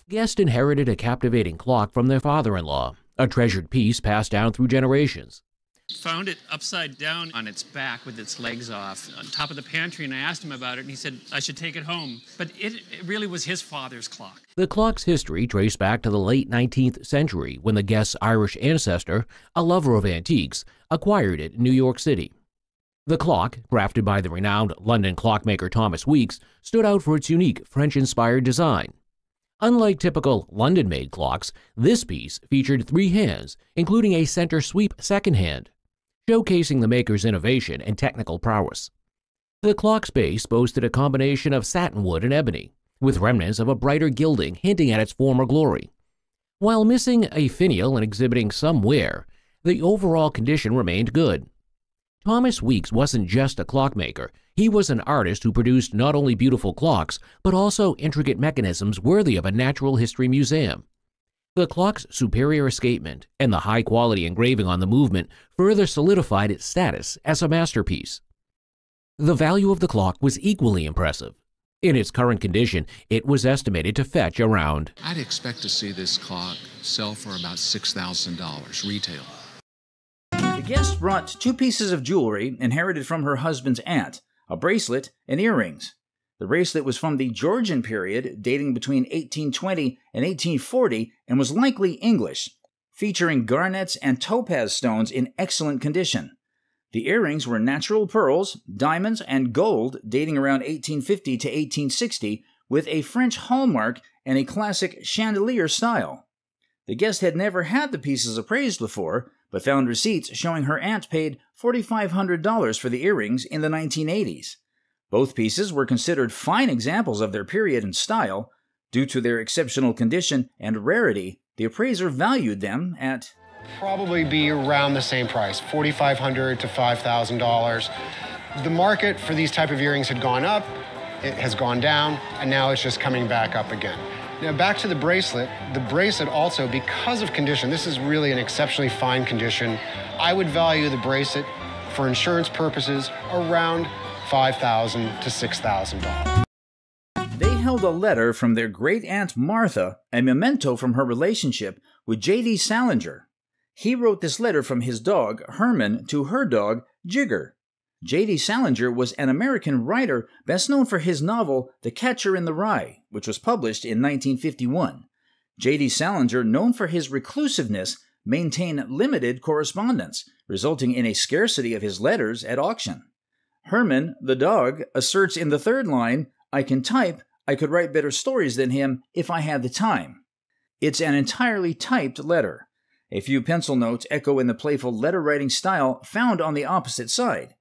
Guest inherited a captivating clock from their father-in-law, a treasured piece passed down through generations. Found it upside down on its back with its legs off on top of the pantry, and I asked him about it, and he said I should take it home. But it really was his father's clock. The clock's history traced back to the late 19th century when the guest's Irish ancestor, a lover of antiques, acquired it in New York City. The clock, crafted by the renowned London clockmaker Thomas Weeks, stood out for its unique French-inspired design. Unlike typical London-made clocks, this piece featured 3 hands, including a center sweep second hand, showcasing the maker's innovation and technical prowess. The clock's base boasted a combination of satinwood and ebony, with remnants of a brighter gilding hinting at its former glory. While missing a finial and exhibiting some wear, the overall condition remained good. Thomas Weeks wasn't just a clockmaker, he was an artist who produced not only beautiful clocks, but also intricate mechanisms worthy of a natural history museum. The clock's superior escapement and the high-quality engraving on the movement further solidified its status as a masterpiece. The value of the clock was equally impressive. In its current condition, it was estimated to fetch around I'd expect to see this clock sell for about $6,000 retail. The guest brought 2 pieces of jewelry inherited from her husband's aunt, a bracelet and earrings. The bracelet was from the Georgian period, dating between 1820 and 1840, and was likely English, featuring garnets and topaz stones in excellent condition. The earrings were natural pearls, diamonds, and gold dating around 1850 to 1860, with a French hallmark and a classic chandelier style. The guest had never had the pieces appraised before, but found receipts showing her aunt paid $4,500 for the earrings in the 1980s. Both pieces were considered fine examples of their period and style. Due to their exceptional condition and rarity, the appraiser valued them at probably be around the same price, $4,500 to $5,000. The market for these type of earrings had gone up, it has gone down, and now it's just coming back up again. Now back to the bracelet. The bracelet also, because of condition, this is really an exceptionally fine condition. I would value the bracelet for insurance purposes around $5,000 to $6,000. They held a letter from their great-aunt Martha, a memento from her relationship with J.D. Salinger. He wrote this letter from his dog, Herman, to her dog, Jigger. J.D. Salinger was an American writer best known for his novel The Catcher in the Rye, which was published in 1951. J.D. Salinger, known for his reclusiveness, maintained limited correspondence, resulting in a scarcity of his letters at auction. Herman, the dog, asserts in the 3rd line, "I can type, I could write better stories than him if I had the time." It's an entirely typed letter. A few pencil notes echo in the playful letter-writing style found on the opposite side.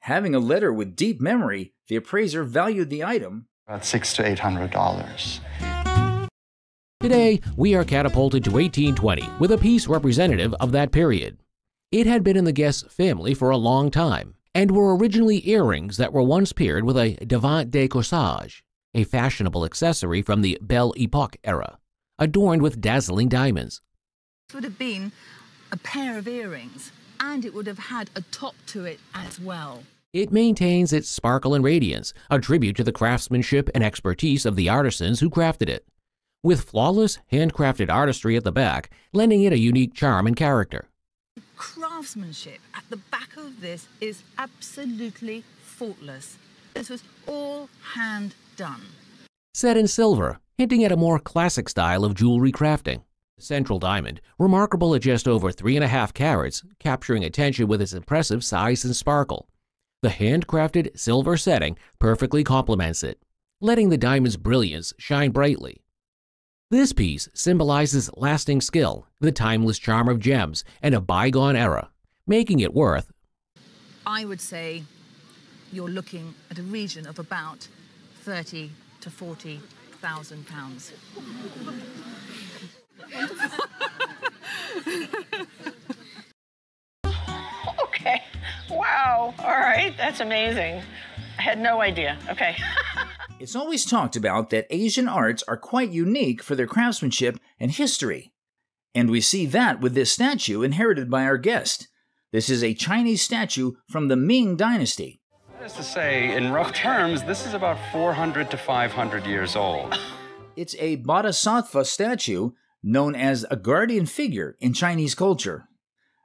Having a letter with deep memory, the appraiser valued the item about $600 to $800. Today, we are catapulted to 1820 with a piece representative of that period. It had been in the guest's family for a long time, and were originally earrings that were once paired with a devant de corsage, a fashionable accessory from the Belle Epoque era, adorned with dazzling diamonds. It would have been a pair of earrings, and it would have had a top to it as well. It maintains its sparkle and radiance, a tribute to the craftsmanship and expertise of the artisans who crafted it, with flawless, handcrafted artistry at the back, lending it a unique charm and character. The craftsmanship at the back of this is absolutely faultless. This was all hand done. Set in silver, hinting at a more classic style of jewelry crafting. The central diamond, remarkable at just over 3.5 carats, capturing attention with its impressive size and sparkle. The handcrafted silver setting perfectly complements it, letting the diamond's brilliance shine brightly. This piece symbolizes lasting skill, the timeless charm of gems, and a bygone era, making it worth, I would say, you're looking at a region of about £30,000 to £40,000. Okay. Wow. All right. That's amazing. I had no idea. Okay. It's always talked about that Asian arts are quite unique for their craftsmanship and history. And we see that with this statue inherited by our guest. This is a Chinese statue from the Ming Dynasty. That is to say, in rough terms, this is about 400 to 500 years old. It's a bodhisattva statue known as a guardian figure in Chinese culture.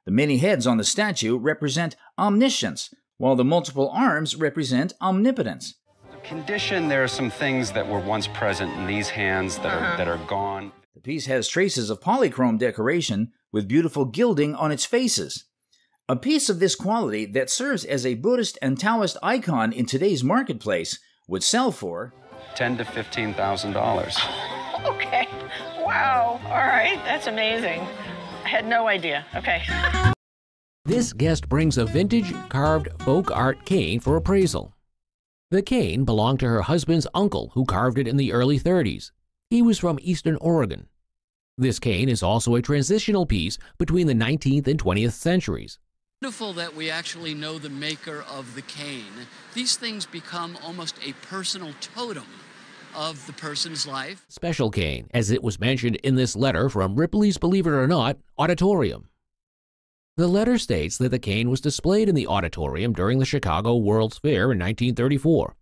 The many heads on the statue represent omniscience, while the multiple arms represent omnipotence. Condition, there are some things that were once present in these hands that are gone. The piece has traces of polychrome decoration with beautiful gilding on its faces. A piece of this quality that serves as a Buddhist and Taoist icon in today's marketplace would sell for $10,000 to $15,000. Okay. Wow. All right. That's amazing. I had no idea. Okay. This guest brings a vintage carved folk art cane for appraisal. The cane belonged to her husband's uncle, who carved it in the early 30s. He was from Eastern Oregon. This cane is also a transitional piece between the 19th and 20th centuries. Wonderful that we actually know the maker of the cane. These things become almost a personal totem of the person's life. Special cane, as it was mentioned in this letter from Ripley's Believe It or Not auditorium. The letter states that the cane was displayed in the auditorium during the Chicago World's Fair in 1934.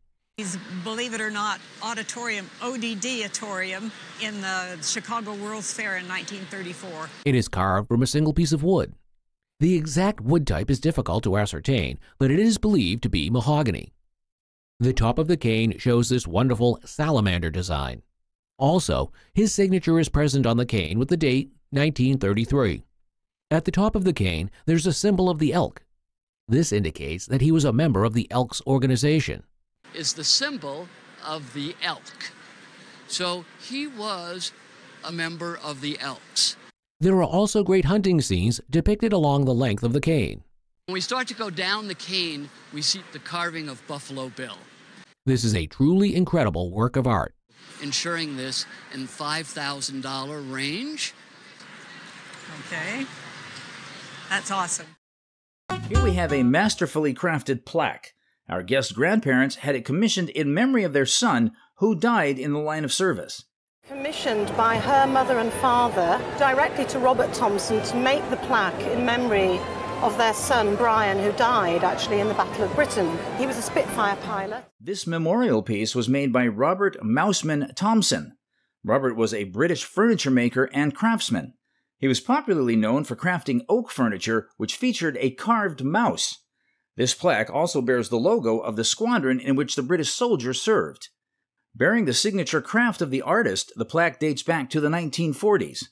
Believe It or Not auditorium, ODD-atorium, in the Chicago World's Fair in 1934. It is carved from a single piece of wood. The exact wood type is difficult to ascertain, but it is believed to be mahogany. The top of the cane shows this wonderful salamander design. Also, his signature is present on the cane with the date 1933. At the top of the cane, there's a symbol of the elk. This indicates that he was a member of the Elks organization. Is the symbol of the elk. So he was a member of the Elks. There are also great hunting scenes depicted along the length of the cane. When we start to go down the cane, we see the carving of Buffalo Bill. This is a truly incredible work of art. Insuring this in $5,000 range. Okay. That's awesome. Here we have a masterfully crafted plaque. Our guest's grandparents had it commissioned in memory of their son, who died in the line of service. Commissioned by her mother and father directly to Robert Thompson to make the plaque in memory of their son Brian, who died actually in the Battle of Britain. He was a Spitfire pilot. This memorial piece was made by Robert Mouseman Thompson. Robert was a British furniture maker and craftsman. He was popularly known for crafting oak furniture, which featured a carved mouse. This plaque also bears the logo of the squadron in which the British soldiers served. Bearing the signature craft of the artist, the plaque dates back to the 1940s.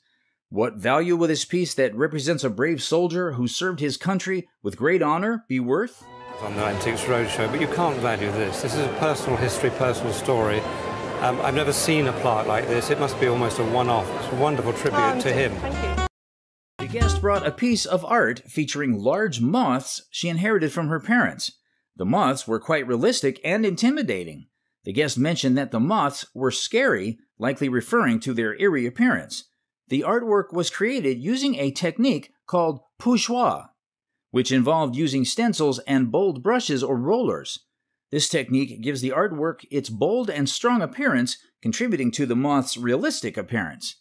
What value will this piece that represents a brave soldier who served his country with great honor be worth? It's on the Antiques Roadshow, but you can't value this. This is a personal history, personal story. I've never seen a plaque like this. It must be almost a one-off. It's a wonderful tribute to him. Thank you. The guest brought a piece of art featuring large moths she inherited from her parents. The moths were quite realistic and intimidating. The guest mentioned that the moths were scary, likely referring to their eerie appearance. The artwork was created using a technique called poussoir, which involved using stencils and bold brushes or rollers. This technique gives the artwork its bold and strong appearance, contributing to the moth's realistic appearance.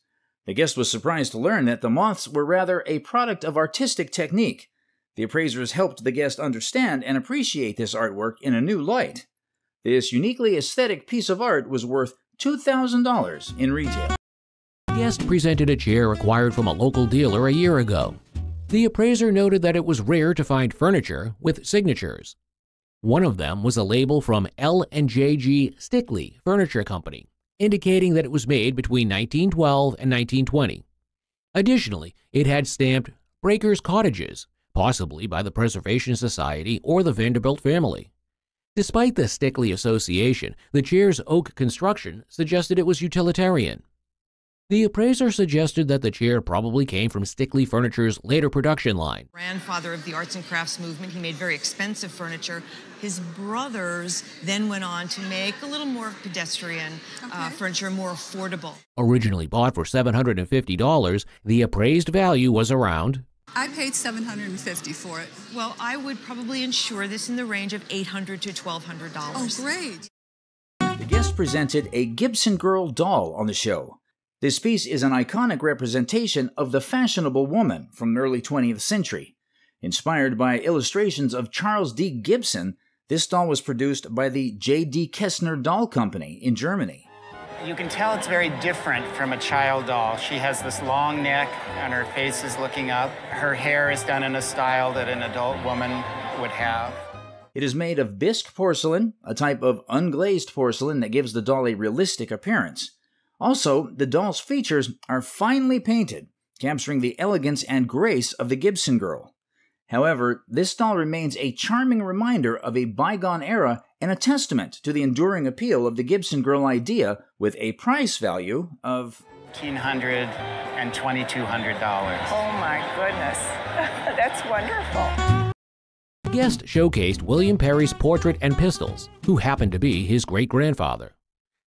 The guest was surprised to learn that the moths were rather a product of artistic technique. The appraisers helped the guest understand and appreciate this artwork in a new light. This uniquely aesthetic piece of art was worth $2,000 in retail. The guest presented a chair acquired from a local dealer a year ago. The appraiser noted that it was rare to find furniture with signatures. One of them was a label from L&JG Stickley Furniture Company, indicating that it was made between 1912 and 1920. Additionally, it had stamped Breakers Cottages, possibly by the Preservation Society or the Vanderbilt family. Despite the Stickley association, the chair's oak construction suggested it was utilitarian. The appraiser suggested that the chair probably came from Stickley Furniture's later production line. Grandfather of the arts and crafts movement, he made very expensive furniture. His brothers then went on to make a little more pedestrian furniture, more affordable. Originally bought for $750, the appraised value was around I paid $750 for it. Well, I would probably insure this in the range of $800 to $1,200. Oh, great. The guest presented a Gibson Girl doll on the show. This piece is an iconic representation of the fashionable woman from the early 20th century. Inspired by illustrations of Charles D. Gibson, this doll was produced by the J.D. Kessner Doll Company in Germany. You can tell it's very different from a child doll. She has this long neck and her face is looking up. Her hair is done in a style that an adult woman would have. It is made of bisque porcelain, a type of unglazed porcelain that gives the doll a realistic appearance. Also, the doll's features are finely painted, capturing the elegance and grace of the Gibson girl. However, this doll remains a charming reminder of a bygone era and a testament to the enduring appeal of the Gibson girl idea, with a price value of $1,500 and $2,200. Oh my goodness, that's wonderful. The guest showcased William Perry's portrait and pistols, who happened to be his great-grandfather.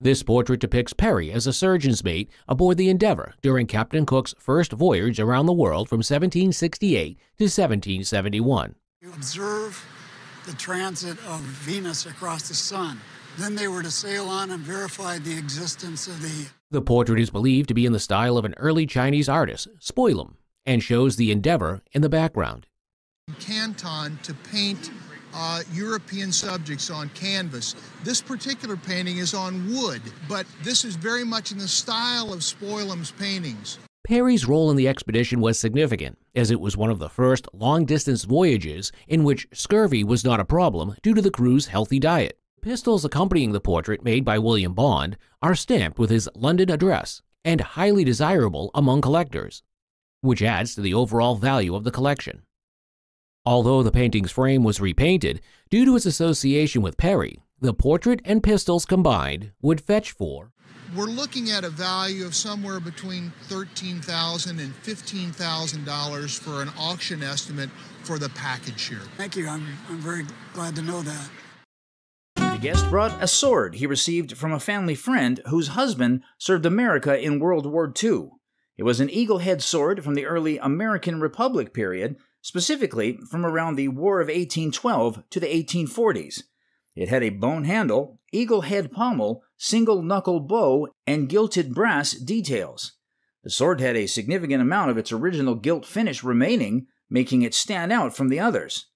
This portrait depicts Perry as a surgeon's mate aboard the Endeavour during Captain Cook's first voyage around the world from 1768 to 1771. You observe the transit of Venus across the sun. Then they were to sail on and verify the existence of The portrait is believed to be in the style of an early Chinese artist, Spoilum, and shows the Endeavour in the background. Canton to paint European subjects on canvas. This particular painting is on wood, but this is very much in the style of Spoilum's paintings. Perry's role in the expedition was significant, as it was one of the first long-distance voyages in which scurvy was not a problem due to the crew's healthy diet. Pistols accompanying the portrait made by William Bond are stamped with his London address and highly desirable among collectors, which adds to the overall value of the collection. Although the painting's frame was repainted, due to its association with Perry, the portrait and pistols combined would fetch for We're looking at a value of somewhere between $13,000 and $15,000 for an auction estimate for the package here. Thank you. I'm very glad to know that. The guest brought a sword he received from a family friend whose husband served America in World War II. It was an eagle-head sword from the early American Republic period, specifically from around the War of 1812 to the 1840s. It had a bone handle, eagle-head pommel, single-knuckle bow, and gilded brass details. The sword had a significant amount of its original gilt finish remaining, making it stand out from the others.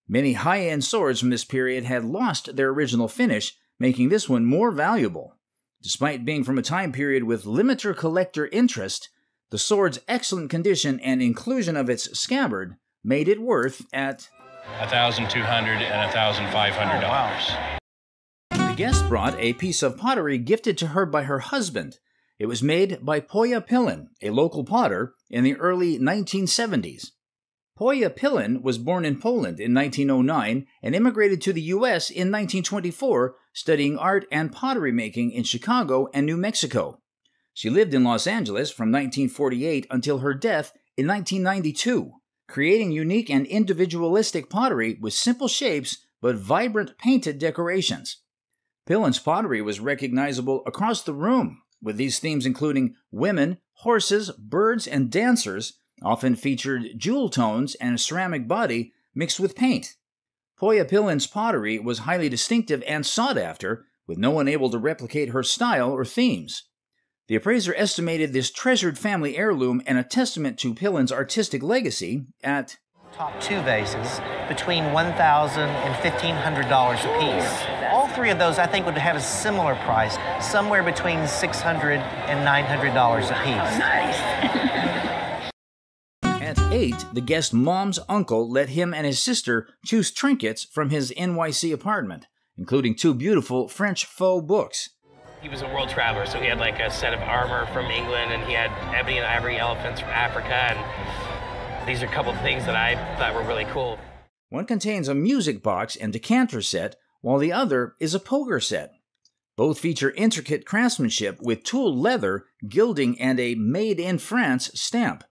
Many high-end swords from this period had lost their original finish, making this one more valuable. Despite being from a time period with limited collector interest, the sword's excellent condition and inclusion of its scabbard made it worth at $1,200 and $1,500. The guest brought a piece of pottery gifted to her by her husband. It was made by Poya Pillin, a local potter, in the early 1970s. Poya Pillin was born in Poland in 1909 and immigrated to the U.S. in 1924, studying art and pottery making in Chicago and New Mexico. She lived in Los Angeles from 1948 until her death in 1992, creating unique and individualistic pottery with simple shapes but vibrant painted decorations. Pillin's pottery was recognizable across the room, with these themes including women, horses, birds, and dancers, often featured jewel tones and a ceramic body mixed with paint. Poya Pillin's pottery was highly distinctive and sought after, with no one able to replicate her style or themes. The appraiser estimated this treasured family heirloom and a testament to Pillin's artistic legacy at top two vases between $1,000 and $1,500 apiece. All three of those I think would have a similar price, somewhere between $600 and $900 apiece. Oh, nice. At 8, the guest's mom's uncle let him and his sister choose trinkets from his NYC apartment, including 2 beautiful French faux books. He was a world traveler, so he had like a set of armor from England, and he had ebony and ivory elephants from Africa, and these are a couple of things that I thought were really cool. One contains a music box and decanter set, while the other is a poker set. Both feature intricate craftsmanship with tooled leather, gilding, and a Made in France stamp.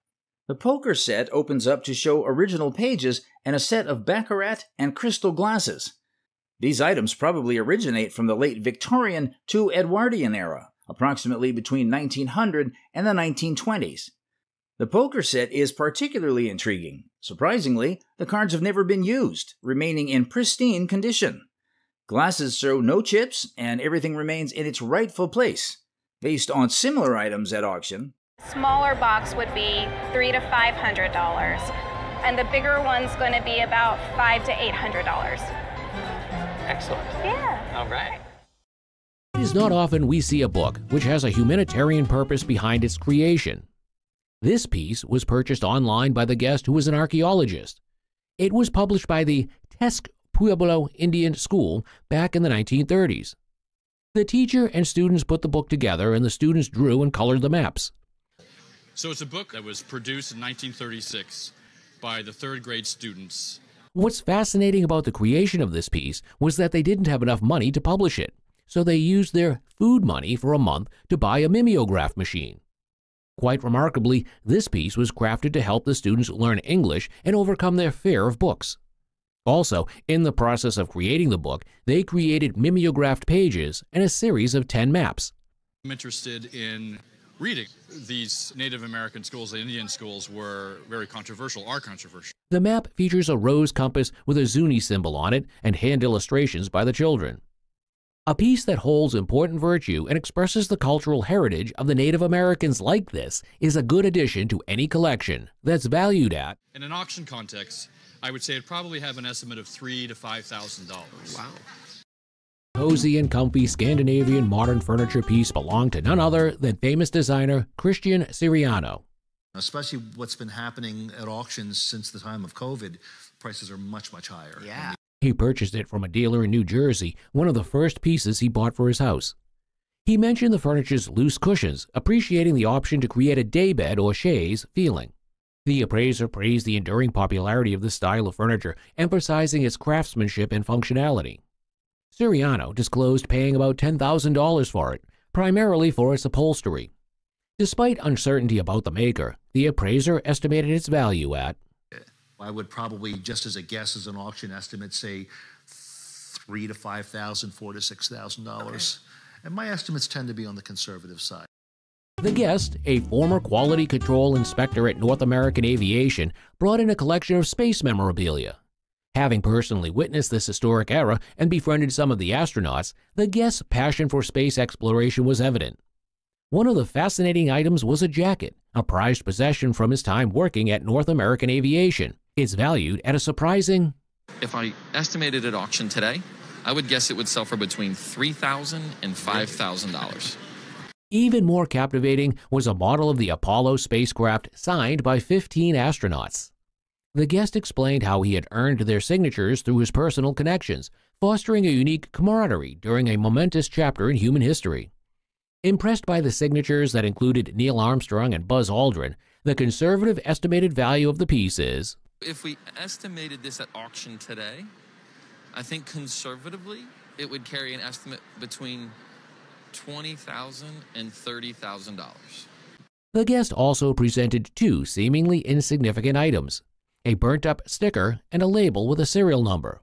The poker set opens up to show original pages and a set of baccarat and crystal glasses. These items probably originate from the late Victorian to Edwardian era, approximately between 1900 and the 1920s. The poker set is particularly intriguing. Surprisingly, the cards have never been used, remaining in pristine condition. Glasses show no chips, and everything remains in its rightful place. Based on similar items at auction, smaller box would be $300 to $500, and the bigger one's going to be about $500 to $800. Excellent. Yeah. All right. It is not often we see a book which has a humanitarian purpose behind its creation. This piece was purchased online by the guest, who was an archaeologist. It was published by the Tesk Pueblo Indian School back in the 1930s. The teacher and students put the book together, and the students drew and colored the maps. So it's a book that was produced in 1936 by the third grade students. What's fascinating about the creation of this piece was that they didn't have enough money to publish it, so they used their food money for a month to buy a mimeograph machine. Quite remarkably, this piece was crafted to help the students learn English and overcome their fear of books. Also, in the process of creating the book, they created mimeographed pages and a series of 10 maps. I'm interested in reading. These Native American schools, the Indian schools, are controversial. The map features a rose compass with a Zuni symbol on it and hand illustrations by the children. A piece that holds important virtue and expresses the cultural heritage of the Native Americans like this is a good addition to any collection that's valued at, in an auction context, I would say it'd probably have an estimate of $3,000 to $5,000. Wow. Cozy and comfy Scandinavian modern furniture piece belonged to none other than famous designer Christian Siriano. Especially what's been happening at auctions since the time of COVID, prices are much, much higher. Yeah. He purchased it from a dealer in New Jersey, one of the first pieces he bought for his house. He mentioned the furniture's loose cushions, appreciating the option to create a daybed or chaise feeling. The appraiser praised the enduring popularity of this style of furniture, emphasizing its craftsmanship and functionality. Siriano disclosed paying about $10,000 for it, primarily for its upholstery. Despite uncertainty about the maker, the appraiser estimated its value at, I would probably, just as a guess, as an auction estimate, say $3,000 to $5,000, $4,000 to $6,000. Okay. And my estimates tend to be on the conservative side. The guest, a former quality control inspector at North American Aviation, brought in a collection of space memorabilia. Having personally witnessed this historic era and befriended some of the astronauts, the guest's passion for space exploration was evident. One of the fascinating items was a jacket, a prized possession from his time working at North American Aviation. It's valued at a surprising... If I estimated at auction today, I would guess it would sell for between $3,000 and $5,000. Even more captivating was a model of the Apollo spacecraft signed by 15 astronauts. The guest explained how he had earned their signatures through his personal connections, fostering a unique camaraderie during a momentous chapter in human history. Impressed by the signatures that included Neil Armstrong and Buzz Aldrin, the conservative estimated value of the piece is... If we estimated this at auction today, I think conservatively it would carry an estimate between $20,000 and $30,000. The guest also presented two seemingly insignificant items, a burnt-up sticker and a label with a serial number.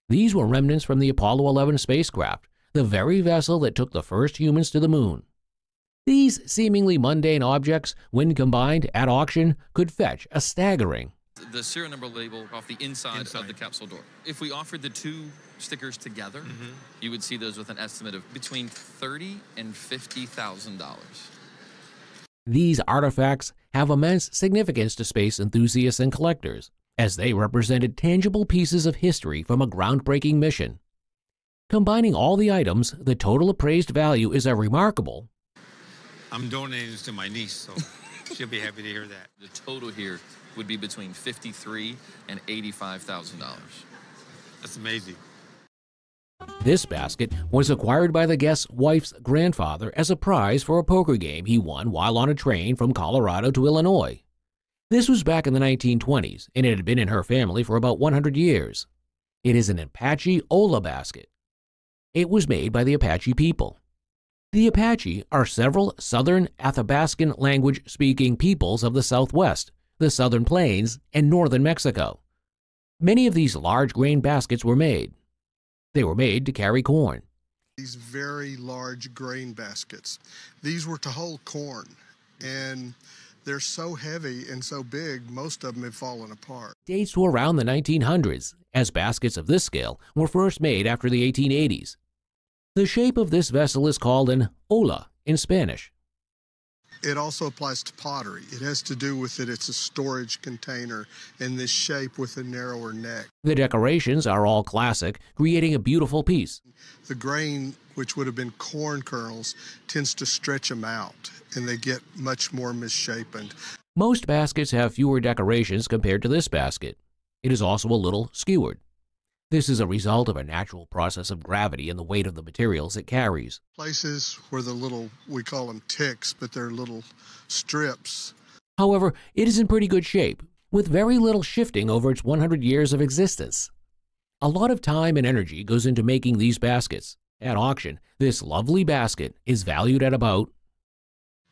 These were remnants from the Apollo 11 spacecraft, the very vessel that took the first humans to the moon. These seemingly mundane objects, when combined at auction, could fetch a staggering... The serial number label off the inside of the capsule door. If we offered the two stickers together, you would see those with an estimate of between $30,000 and $50,000. These artifacts have immense significance to space enthusiasts and collectors, as they represented tangible pieces of history from a groundbreaking mission. Combining all the items, the total appraised value is a remarkable... I'm donating this to my niece, so she'll be happy to hear that. The total here would be between $53,000 and $85,000. That's amazing. This basket was acquired by the guest's wife's grandfather as a prize for a poker game he won while on a train from Colorado to Illinois. This was back in the 1920s, and it had been in her family for about 100 years. It is an Apache Ola basket. It was made by the Apache people. The Apache are several southern Athabascan language-speaking peoples of the Southwest, the Southern Plains, and northern Mexico. Many of these large grain baskets were made. They were made to carry corn. These very large grain baskets. These were to hold corn, and they're so heavy and so big, most of them have fallen apart. Dates to around the 1900s, as baskets of this scale were first made after the 1880s. The shape of this vessel is called an ola in Spanish. It also applies to pottery. It has to do with it. It's a storage container in this shape with a narrower neck. The decorations are all classic, creating a beautiful piece. The grain, which would have been corn kernels, tends to stretch them out, and they get much more misshapen. Most baskets have fewer decorations compared to this basket. It is also a little skewered. This is a result of a natural process of gravity and the weight of the materials it carries. Places where the little, we call them ticks, but they're little strips. However, it is in pretty good shape, with very little shifting over its 100 years of existence. A lot of time and energy goes into making these baskets. At auction, this lovely basket is valued at about...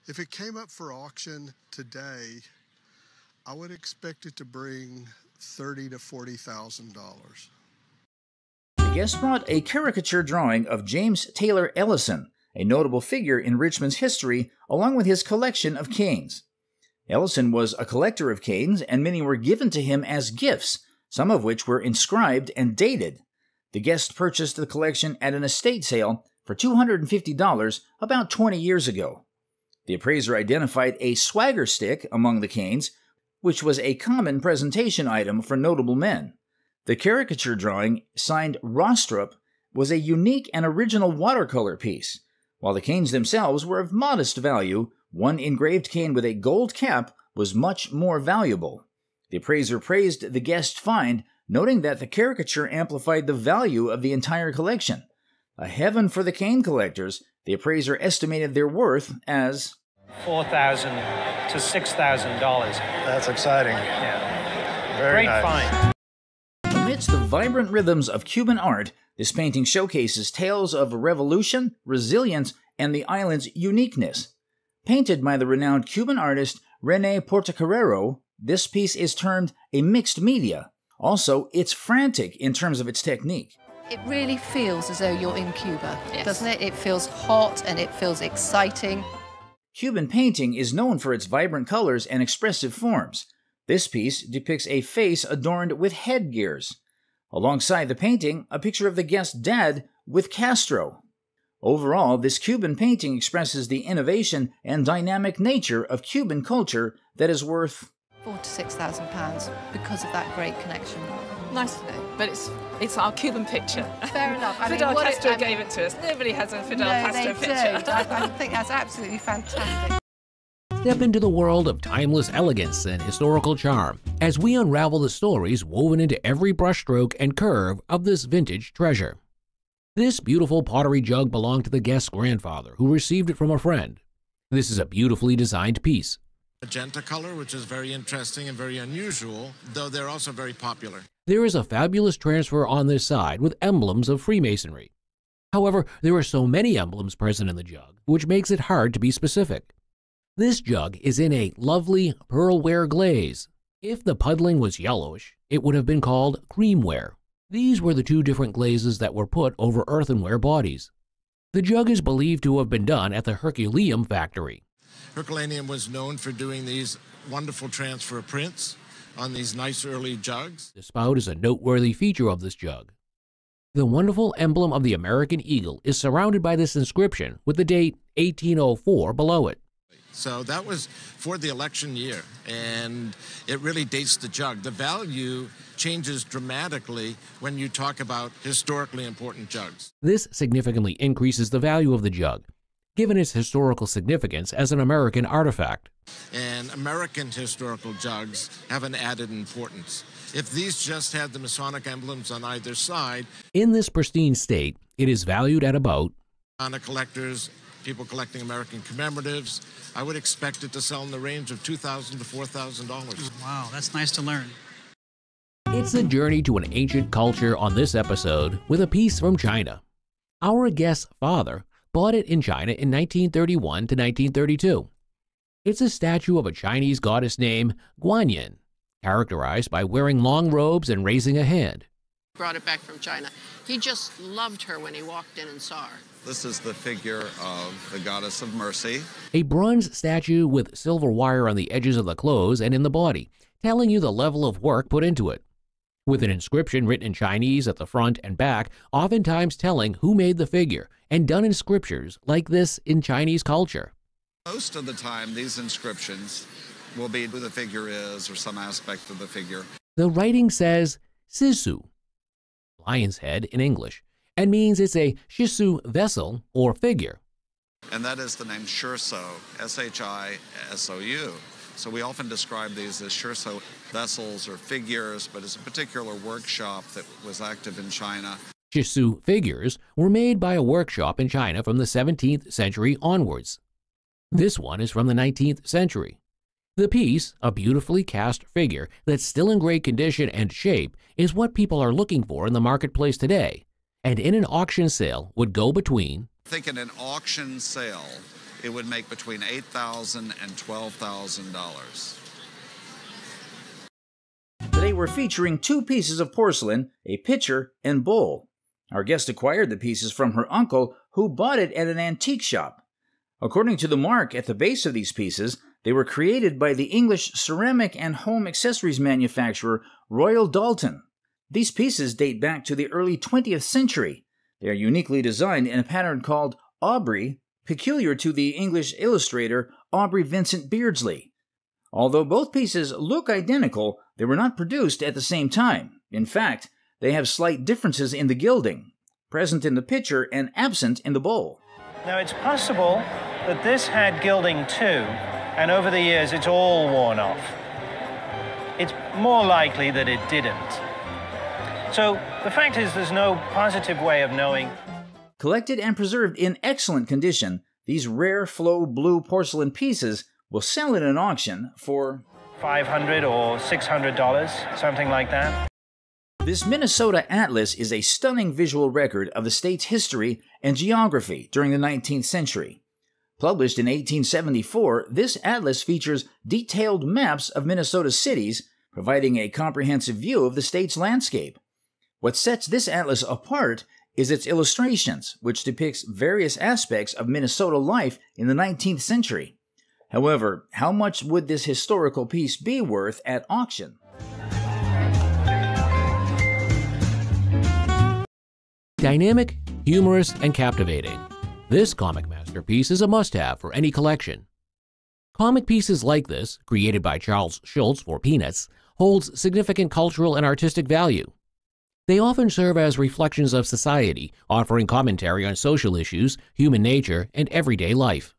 If it came up for auction today, I would expect it to bring $30,000 to $40,000. The guest brought a caricature drawing of James Taylor Ellison, a notable figure in Richmond's history, along with his collection of canes. Ellison was a collector of canes, and many were given to him as gifts, some of which were inscribed and dated. The guest purchased the collection at an estate sale for $250 about 20 years ago. The appraiser identified a swagger stick among the canes, which was a common presentation item for notable men. The caricature drawing, signed Rostrup, was a unique and original watercolor piece. While the canes themselves were of modest value, one engraved cane with a gold cap was much more valuable. The appraiser praised the guest find, noting that the caricature amplified the value of the entire collection. A heaven for the cane collectors, the appraiser estimated their worth as $4,000 to $6,000. That's exciting. Yeah. Very Great nice. find. Amidst the vibrant rhythms of Cuban art, this painting showcases tales of revolution, resilience, and the island's uniqueness. Painted by the renowned Cuban artist René Portocarrero, this piece is termed a mixed media. Also, it's frantic in terms of its technique. It really feels as though you're in Cuba, doesn't it? It feels hot and it feels exciting. Cuban painting is known for its vibrant colors and expressive forms. This piece depicts a face adorned with headgears. Alongside the painting, a picture of the guest's dad with Castro. Overall, this Cuban painting expresses the innovation and dynamic nature of Cuban culture that is worth £4,000 to £6,000 because of that great connection. Nice to know, but it's our Cuban picture. Fair enough. Fidel Castro gave it to us. Nobody has a Fidel Castro picture. I think that's absolutely fantastic. Step into the world of timeless elegance and historical charm as we unravel the stories woven into every brushstroke and curve of this vintage treasure. This beautiful pottery jug belonged to the guest's grandfather, who received it from a friend. This is a beautifully designed piece. Magenta color, which is very interesting and very unusual, though they're also very popular. There is a fabulous transfer on this side with emblems of Freemasonry. However, there are so many emblems present in the jug, which makes it hard to be specific. This jug is in a lovely pearlware glaze. If the puddling was yellowish, it would have been called creamware. These were the two different glazes that were put over earthenware bodies. The jug is believed to have been done at the Herculaneum factory. Herculaneum was known for doing these wonderful transfer prints on these nice early jugs. The spout is a noteworthy feature of this jug. The wonderful emblem of the American eagle is surrounded by this inscription with the date 1804 below it. So that was for the election year, and it really dates the jug. The value changes dramatically when you talk about historically important jugs. This significantly increases the value of the jug, given its historical significance as an American artifact. And American historical jugs have an added importance. If these just had the Masonic emblems on either side, in this pristine state, it is valued at about on a collector's, people collecting American commemoratives, I would expect it to sell in the range of $2,000 to $4,000. Wow, that's nice to learn. It's a journey to an ancient culture on this episode with a piece from China. Our guest's father bought it in China in 1931 to 1932. It's a statue of a Chinese goddess named Guanyin, characterized by wearing long robes and raising a hand. Brought it back from China. He just loved her when he walked in and saw her. This is the figure of the goddess of mercy. A bronze statue with silver wire on the edges of the clothes and in the body, telling you the level of work put into it. With an inscription written in Chinese at the front and back, oftentimes telling who made the figure, and done in scriptures like this in Chinese culture. Most of the time, these inscriptions will be who the figure is or some aspect of the figure. The writing says Sisu, lion's head in English, and means it's a Shisu vessel or figure. And that is the name Shirso, S-H-I-S-O-U. So we often describe these as Shirso vessels or figures, but it's a particular workshop that was active in China. Shisu figures were made by a workshop in China from the 17th century onwards. This one is from the 19th century. The piece, a beautifully cast figure that's still in great condition and shape, is what people are looking for in the marketplace today, and in an auction sale would go between, I think in an auction sale, it would make between $8,000 and $12,000. Today we're featuring two pieces of porcelain, a pitcher and bowl. Our guest acquired the pieces from her uncle, who bought it at an antique shop. According to the mark at the base of these pieces, they were created by the English ceramic and home accessories manufacturer Royal Dalton. These pieces date back to the early 20th century. They are uniquely designed in a pattern called Aubrey, peculiar to the English illustrator Aubrey Vincent Beardsley. Although both pieces look identical, they were not produced at the same time. In fact, they have slight differences in the gilding, present in the pitcher and absent in the bowl. Now, it's possible that this had gilding too, and over the years it's all worn off. It's more likely that it didn't. So the fact is there's no positive way of knowing. Collected and preserved in excellent condition, these rare flow blue porcelain pieces will sell at an auction for $500 or $600, something like that. This Minnesota Atlas is a stunning visual record of the state's history and geography during the 19th century. Published in 1874, this atlas features detailed maps of Minnesota's cities, providing a comprehensive view of the state's landscape. What sets this atlas apart is its illustrations, which depicts various aspects of Minnesota life in the 19th century. However, how much would this historical piece be worth at auction? Dynamic, humorous, and captivating. This comic masterpiece is a must-have for any collection. Comic pieces like this, created by Charles Schulz for Peanuts, holds significant cultural and artistic value. They often serve as reflections of society, offering commentary on social issues, human nature, and everyday life.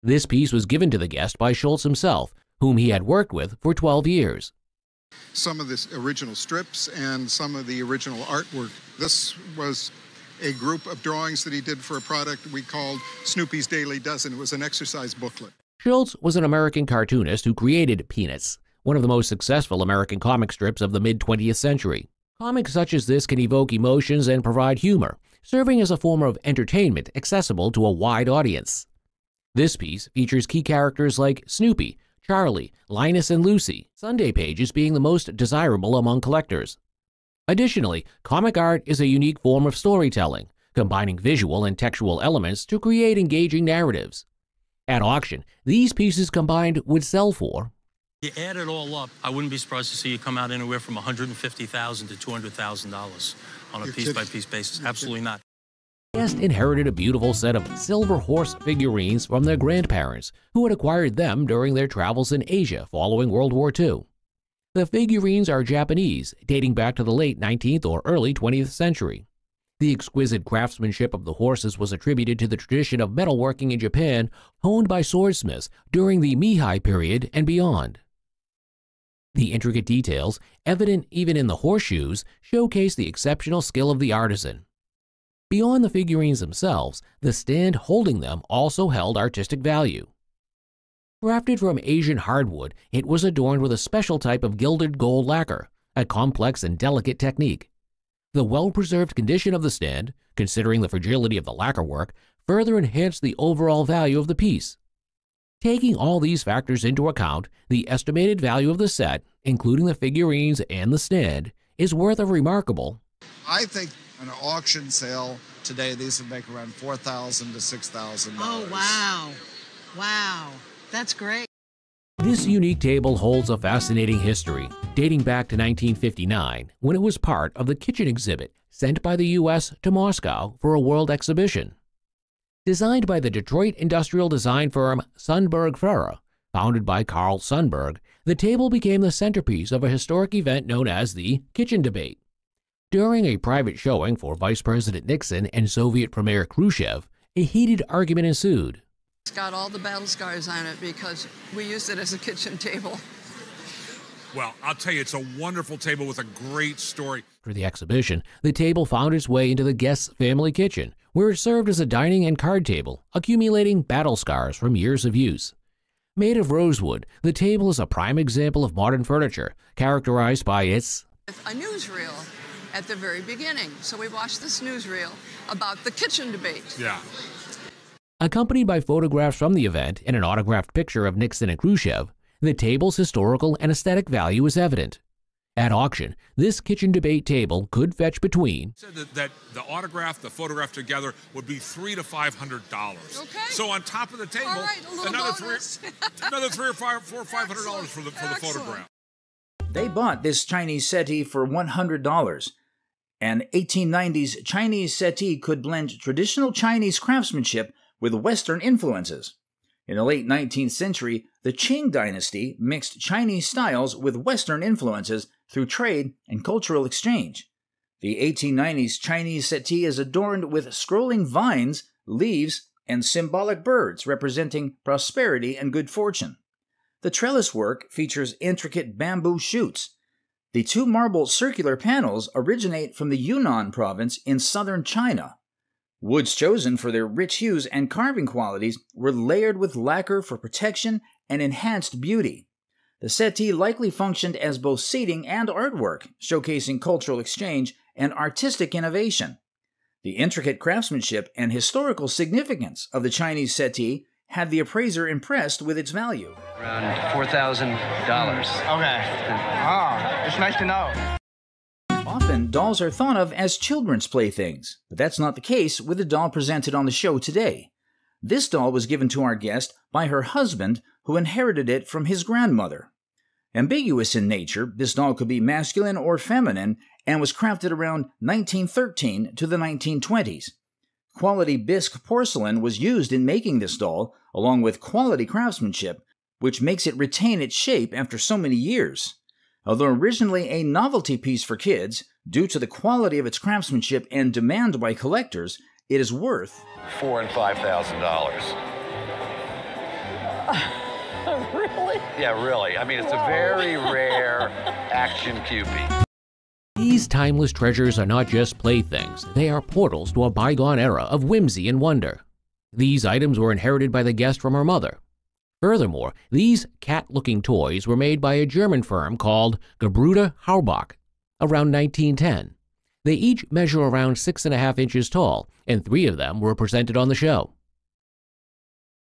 This piece was given to the guest by Schulz himself, whom he had worked with for 12 years. Some of the original strips and some of the original artwork. This was a group of drawings that he did for a product we called Snoopy's Daily Dozen. It was an exercise booklet. Schulz was an American cartoonist who created Peanuts, one of the most successful American comic strips of the mid-20th century. Comics such as this can evoke emotions and provide humor, serving as a form of entertainment accessible to a wide audience. This piece features key characters like Snoopy, Charlie, Linus, and Lucy, Sunday pages being the most desirable among collectors. Additionally, comic art is a unique form of storytelling, combining visual and textual elements to create engaging narratives. At auction, these pieces combined would sell for, you add it all up, I wouldn't be surprised to see you come out anywhere from $150,000 to $200,000 on a piece-by-piece basis. Absolutely not. The guest inherited a beautiful set of silver horse figurines from their grandparents, who had acquired them during their travels in Asia following World War II. The figurines are Japanese, dating back to the late 19th or early 20th century. The exquisite craftsmanship of the horses was attributed to the tradition of metalworking in Japan, honed by swordsmiths during the Meihei period and beyond. The intricate details, evident even in the horseshoes, showcase the exceptional skill of the artisan. Beyond the figurines themselves, the stand holding them also held artistic value. Crafted from Asian hardwood, it was adorned with a special type of gilded gold lacquer, a complex and delicate technique. The well-preserved condition of the stand, considering the fragility of the lacquerwork, further enhanced the overall value of the piece. Taking all these factors into account, the estimated value of the set, including the figurines and the stand, is worth a remarkable. I think an auction sale today, these would make around $4,000 to $6,000. Oh, wow. Wow. That's great. This unique table holds a fascinating history, dating back to 1959, when it was part of the kitchen exhibit sent by the U.S. to Moscow for a world exhibition. Designed by the Detroit industrial design firm Sundberg Ferrer, founded by Carl Sundberg, the table became the centerpiece of a historic event known as the Kitchen Debate. During a private showing for Vice President Nixon and Soviet Premier Khrushchev, a heated argument ensued. It's got all the battle scars on it because we used it as a kitchen table. Well, I'll tell you, it's a wonderful table with a great story. For the exhibition, the table found its way into the guest's family kitchen, where it served as a dining and card table, accumulating battle scars from years of use. Made of rosewood, the table is a prime example of modern furniture, characterized by its A newsreel at the very beginning. So we watched this newsreel about the kitchen debate. Yeah. Accompanied by photographs from the event and an autographed picture of Nixon and Khrushchev, the table's historical and aesthetic value is evident. At auction, this kitchen debate table could fetch between Said that the autograph, the photograph together would be $300 to $500. Okay. So on top of the table, All right, a little another bonus. another $300 or $500 for the photograph. They bought this Chinese settee for $100. An 1890s Chinese settee could blend traditional Chinese craftsmanship with Western influences. In the late 19th century, the Qing dynasty mixed Chinese styles with Western influences through trade and cultural exchange. The 1890s Chinese settee is adorned with scrolling vines, leaves, and symbolic birds representing prosperity and good fortune. The trellis work features intricate bamboo shoots. The two marble circular panels originate from the Yunnan province in southern China. Woods chosen for their rich hues and carving qualities were layered with lacquer for protection and enhanced beauty. The settee likely functioned as both seating and artwork, showcasing cultural exchange and artistic innovation. The intricate craftsmanship and historical significance of the Chinese settee had the appraiser impressed with its value. Around $4,000. Okay. Oh, it's nice to know. Often, dolls are thought of as children's playthings, but that's not the case with the doll presented on the show today. This doll was given to our guest by her husband, who inherited it from his grandmother. Ambiguous in nature, this doll could be masculine or feminine and was crafted around 1913 to the 1920s. Quality bisque porcelain was used in making this doll, along with quality craftsmanship, which makes it retain its shape after so many years. Although originally a novelty piece for kids, due to the quality of its craftsmanship and demand by collectors, it is worth $4,000 and $5,000. Really? Yeah, really. I mean, it's a very rare action Cupid. These timeless treasures are not just playthings, they are portals to a bygone era of whimsy and wonder. These items were inherited by the guest from her mother. Furthermore, these cat-looking toys were made by a German firm called Gebrüder Haumbach around 1910. They each measure around 6.5 inches tall, and 3 of them were presented on the show.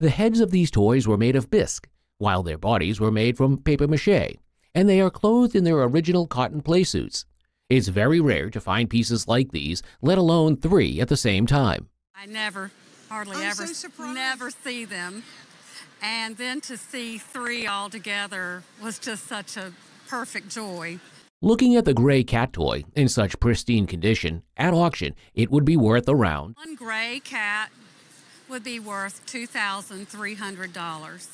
The heads of these toys were made of bisque, while their bodies were made from papier-mâché, and they are clothed in their original cotton playsuits. It's very rare to find pieces like these, let alone 3 at the same time. I hardly ever see them. And then to see 3 all together was just such a perfect joy. Looking at the gray cat toy in such pristine condition, at auction, it would be worth around One gray cat would be worth $2,300.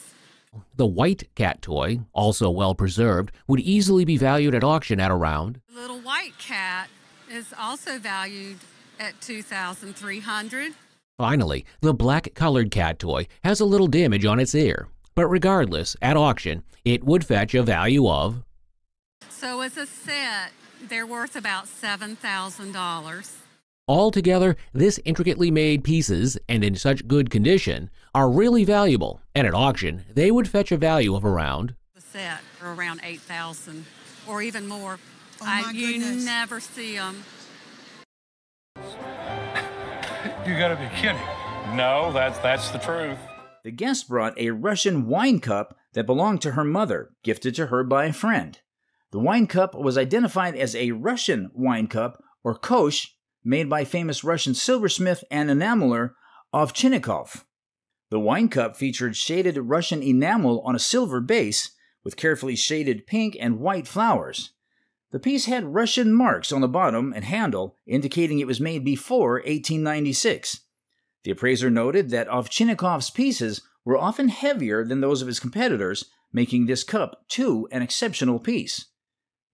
The white cat toy, also well preserved, would easily be valued at auction at around The little white cat is also valued at $2,300. Finally, the black-colored cat toy has a little damage on its ear, but regardless, at auction, it would fetch a value of So as a set, they're worth about $7,000. Altogether, this intricately made pieces, and in such good condition, are really valuable, and at auction, they would fetch a value of around The set are around $8,000 or even more. You never see them. You gotta be kidding. No, that's the truth. The guest brought a Russian wine cup that belonged to her mother, gifted to her by a friend. The wine cup was identified as a Russian wine cup, or kosh, made by famous Russian silversmith and enameler Ovchinnikov. The wine cup featured shaded Russian enamel on a silver base, with carefully shaded pink and white flowers. The piece had Russian marks on the bottom and handle, indicating it was made before 1896. The appraiser noted that Ovchinnikov's pieces were often heavier than those of his competitors, making this cup, too, an exceptional piece.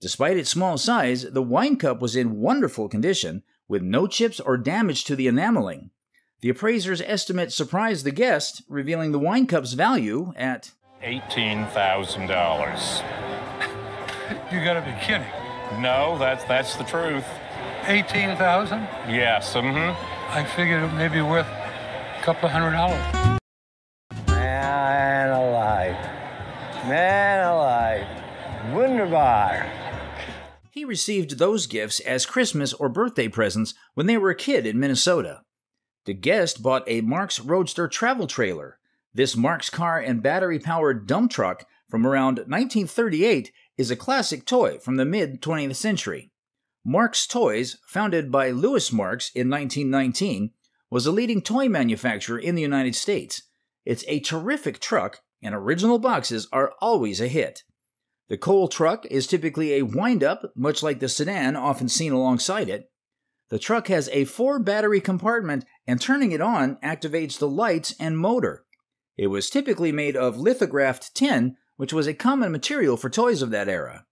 Despite its small size, the wine cup was in wonderful condition, with no chips or damage to the enameling. The appraiser's estimate surprised the guest, revealing the wine cup's value at $18,000. You gotta be kidding. No, that's the truth. 18,000? Yes, I figured it may be worth a couple of $100. Man alive. Man alive. Wunderbar. He received those gifts as Christmas or birthday presents when they were a kid in Minnesota. The guest bought a Marx Roadster travel trailer. This Marx car and battery-powered dump truck from around 1938 is a classic toy from the mid-20th century. Marx Toys, founded by Louis Marx in 1919, was a leading toy manufacturer in the United States. It's a terrific truck, and original boxes are always a hit. The coal truck is typically a wind-up, much like the sedan often seen alongside it. The truck has a 4-battery compartment, and turning it on activates the lights and motor. It was typically made of lithographed tin, which was a common material for toys of that era.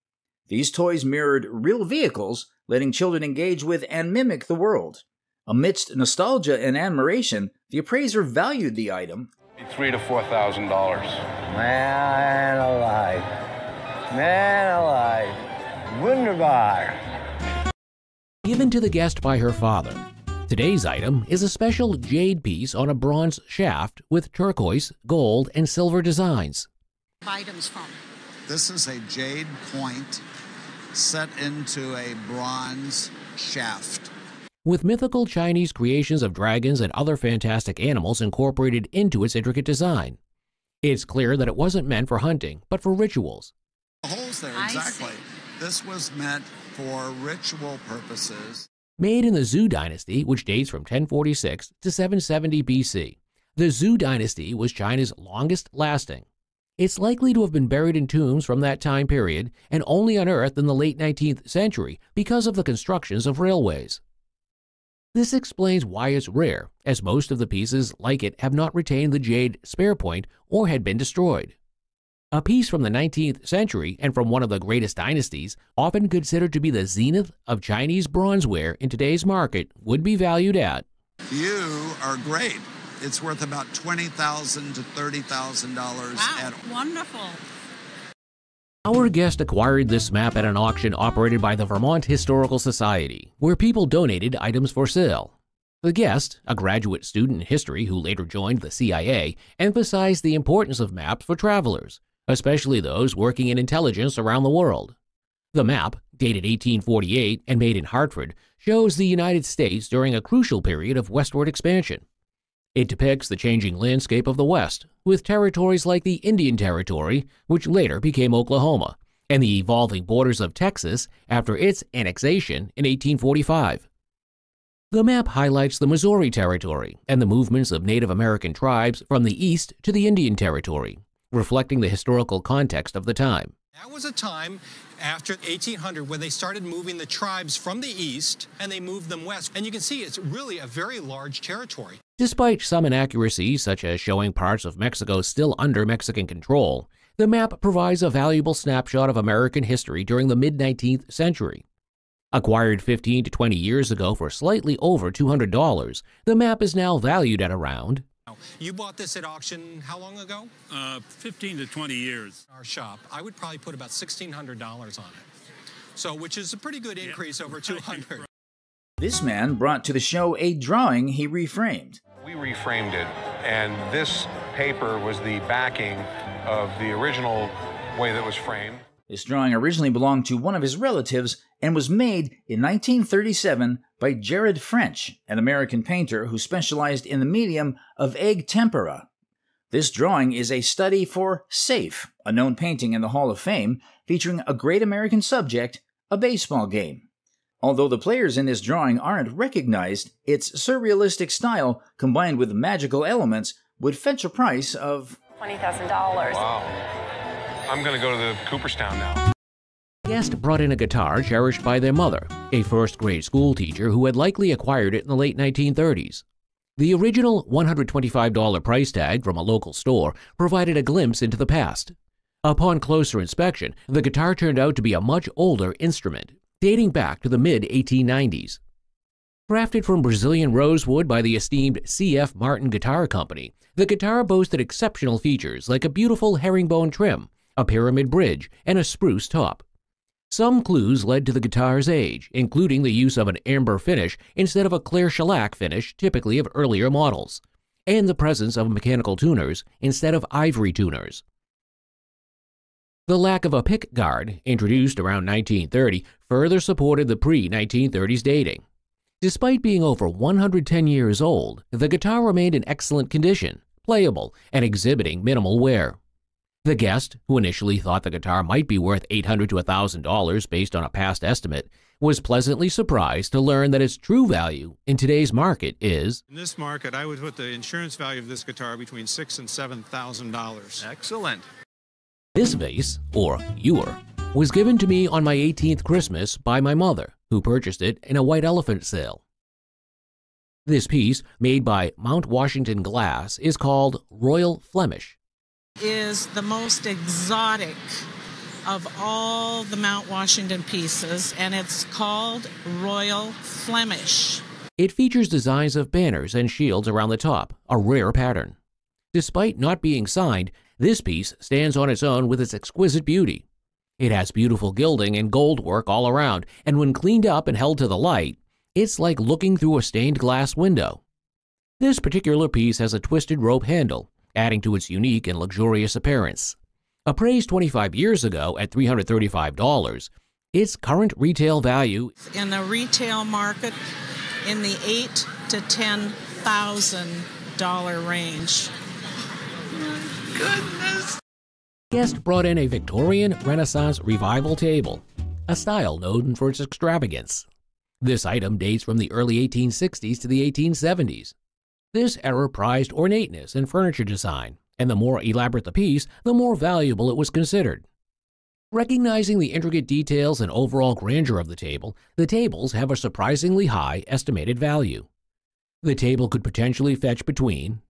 These toys mirrored real vehicles, letting children engage with and mimic the world. Amidst nostalgia and admiration, the appraiser valued the item $3,000 to $4,000. Man alive. Man alive. Wunderbar. Given to the guest by her father. Today's item is a special jade piece on a bronze shaft with turquoise, gold, and silver designs. Items from. This is a jade point set into a bronze shaft. With mythical Chinese creations of dragons and other fantastic animals incorporated into its intricate design. It's clear that it wasn't meant for hunting, but for rituals. The holes there, exactly. This was meant for ritual purposes. Made in the Zhou dynasty, which dates from 1046 to 770 BC, the Zhou dynasty was China's longest lasting. It's likely to have been buried in tombs from that time period and only unearthed in the late 19th century because of the constructions of railways. This explains why it's rare, as most of the pieces like it have not retained the jade spare point or had been destroyed. A piece from the 19th century and from one of the greatest dynasties, often considered to be the zenith of Chinese bronzeware in today's market, would be valued at. You are great. It's worth about $20,000 to $30,000 wow, wonderful. Our guest acquired this map at an auction operated by the Vermont Historical Society, where people donated items for sale. The guest, a graduate student in history who later joined the CIA, emphasized the importance of maps for travelers, especially those working in intelligence around the world. The map, dated 1848 and made in Hartford, shows the United States during a crucial period of westward expansion. It depicts the changing landscape of the West, with territories like the Indian Territory, which later became Oklahoma, and the evolving borders of Texas after its annexation in 1845. The map highlights the Missouri Territory and the movements of Native American tribes from the east to the Indian Territory, reflecting the historical context of the time. That was a time after 1800 when they started moving the tribes from the east and they moved them west. And you can see it's really a very large territory. Despite some inaccuracies, such as showing parts of Mexico still under Mexican control, the map provides a valuable snapshot of American history during the mid-19th century. Acquired 15 to 20 years ago for slightly over $200, the map is now valued at around. You bought this at auction how long ago? 15 to 20 years. Our shop, I would probably put about $1,600 on it. So, which is a pretty good increase over 200. This man brought to the show a drawing he reframed. We reframed it, and this paper was the backing of the original way that was framed. This drawing originally belonged to one of his relatives and was made in 1937 by Jared French, an American painter who specialized in the medium of egg tempera. This drawing is a study for Safe, a known painting in the Hall of Fame featuring a great American subject, a baseball game. Although the players in this drawing aren't recognized, its surrealistic style combined with magical elements would fetch a price of $20,000. Wow. I'm going to go to the Cooperstown now. The guest brought in a guitar cherished by their mother, a first-grade school teacher who had likely acquired it in the late 1930s. The original $125 price tag from a local store provided a glimpse into the past. Upon closer inspection, the guitar turned out to be a much older instrument, dating back to the mid-1890s. Crafted from Brazilian rosewood by the esteemed C.F. Martin Guitar Company, the guitar boasted exceptional features like a beautiful herringbone trim, a pyramid bridge, and a spruce top. Some clues led to the guitar's age, including the use of an amber finish instead of a clear shellac finish typically of earlier models, and the presence of mechanical tuners instead of ivory tuners. The lack of a pick guard, introduced around 1930, further supported the pre-1930s dating. Despite being over 110 years old, the guitar remained in excellent condition, playable, and exhibiting minimal wear. The guest, who initially thought the guitar might be worth $800 to $1,000 based on a past estimate, was pleasantly surprised to learn that its true value in today's market is... In this market, I would put the insurance value of this guitar between $6,000 and $7,000. Excellent. This vase, or ewer, was given to me on my 18th Christmas by my mother, who purchased it in a white elephant sale. This piece, made by Mount Washington Glass, is called Royal Flemish. Is the most exotic of all the Mount Washington pieces, and it's called Royal Flemish. It features designs of banners and shields around the top, a rare pattern. Despite not being signed, this piece stands on its own with its exquisite beauty. It has beautiful gilding and gold work all around, and when cleaned up and held to the light, it's like looking through a stained glass window. This particular piece has a twisted rope handle, adding to its unique and luxurious appearance. Appraised 25 years ago at $335, its current retail value in the retail market in the $8,000 to $10,000 range. Goodness! Guest brought in a Victorian Renaissance revival table, a style known for its extravagance. This item dates from the early 1860s to the 1870s. This era prized ornateness in furniture design, and the more elaborate the piece, the more valuable it was considered. Recognizing the intricate details and overall grandeur of the tables have a surprisingly high estimated value. The table could potentially fetch between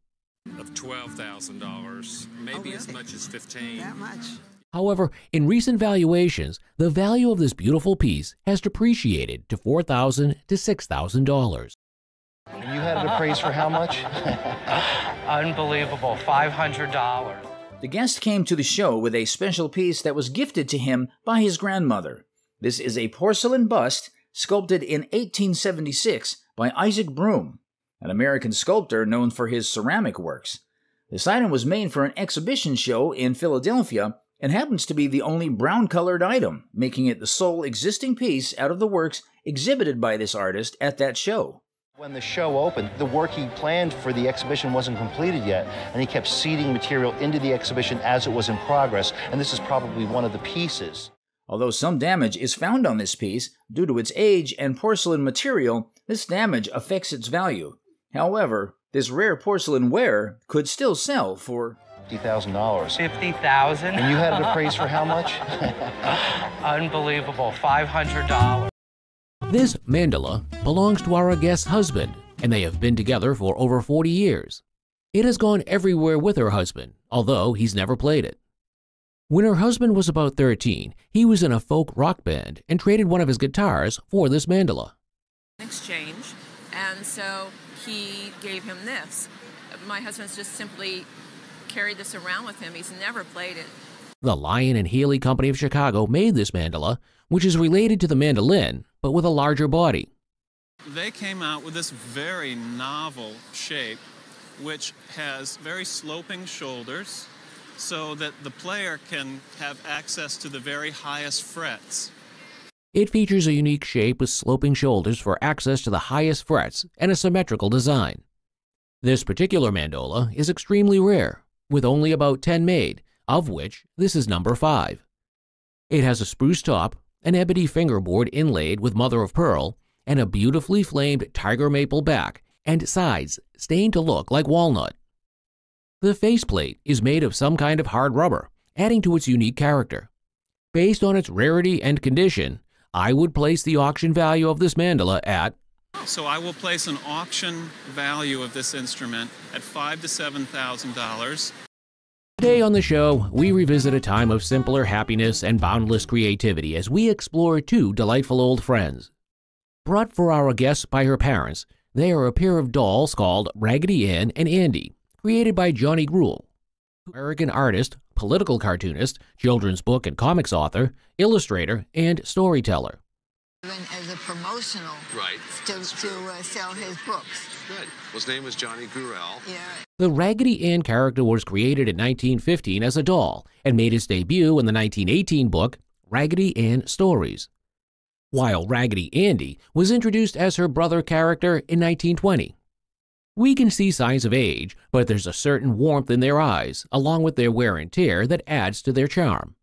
of $12,000, maybe as much as $15,000. That much. However, in recent valuations, the value of this beautiful piece has depreciated to $4,000 to $6,000. And you had it appraised for how much? Unbelievable, $500. The guest came to the show with a special piece that was gifted to him by his grandmother. This is a porcelain bust sculpted in 1876 by Isaac Broom, an American sculptor known for his ceramic works. This item was made for an exhibition show in Philadelphia and happens to be the only brown-colored item, making it the sole existing piece out of the works exhibited by this artist at that show. When the show opened, the work he planned for the exhibition wasn't completed yet, and he kept seeding material into the exhibition as it was in progress, and this is probably one of the pieces. Although some damage is found on this piece, due to its age and porcelain material, this damage affects its value. However, this rare porcelain ware could still sell for $50,000. $50,000? And you had it appraised for how much? Unbelievable, $500. This mandala belongs to our guest's husband, and they have been together for over 40 years. It has gone everywhere with her husband, although he's never played it. When her husband was about 13, he was in a folk rock band and traded one of his guitars for this mandala. Exchange, and so he gave him this. My husband's just simply carried this around with him. He's never played it. The Lion and Healy Company of Chicago made this mandala, which is related to the mandolin, but with a larger body. They came out with this very novel shape, which has very sloping shoulders, so that the player can have access to the very highest frets. It features a unique shape with sloping shoulders for access to the highest frets and a symmetrical design. This particular mandola is extremely rare, with only about 10 made, of which this is number 5. It has a spruce top, an ebony fingerboard inlaid with mother of pearl, and a beautifully flamed tiger maple back and sides stained to look like walnut. The faceplate is made of some kind of hard rubber, adding to its unique character. Based on its rarity and condition, I would place the auction value of this mandala at So I will place an auction value of this instrument at $5,000 to $7,000. Today on the show, we revisit a time of simpler happiness and boundless creativity as we explore two delightful old friends. Brought for our guests by her parents, they are a pair of dolls called Raggedy Ann and Andy, created by Johnny Gruelle, American artist, political cartoonist, children's book and comics author, illustrator, and storyteller. As a promotional, right, to sell his books. Good. Well, his name was Johnny Gruelle. Yeah. The Raggedy Ann character was created in 1915 as a doll and made its debut in the 1918 book Raggedy Ann Stories, while Raggedy Andy was introduced as her brother character in 1920. We can see signs of age, but there's a certain warmth in their eyes, along with their wear and tear, that adds to their charm.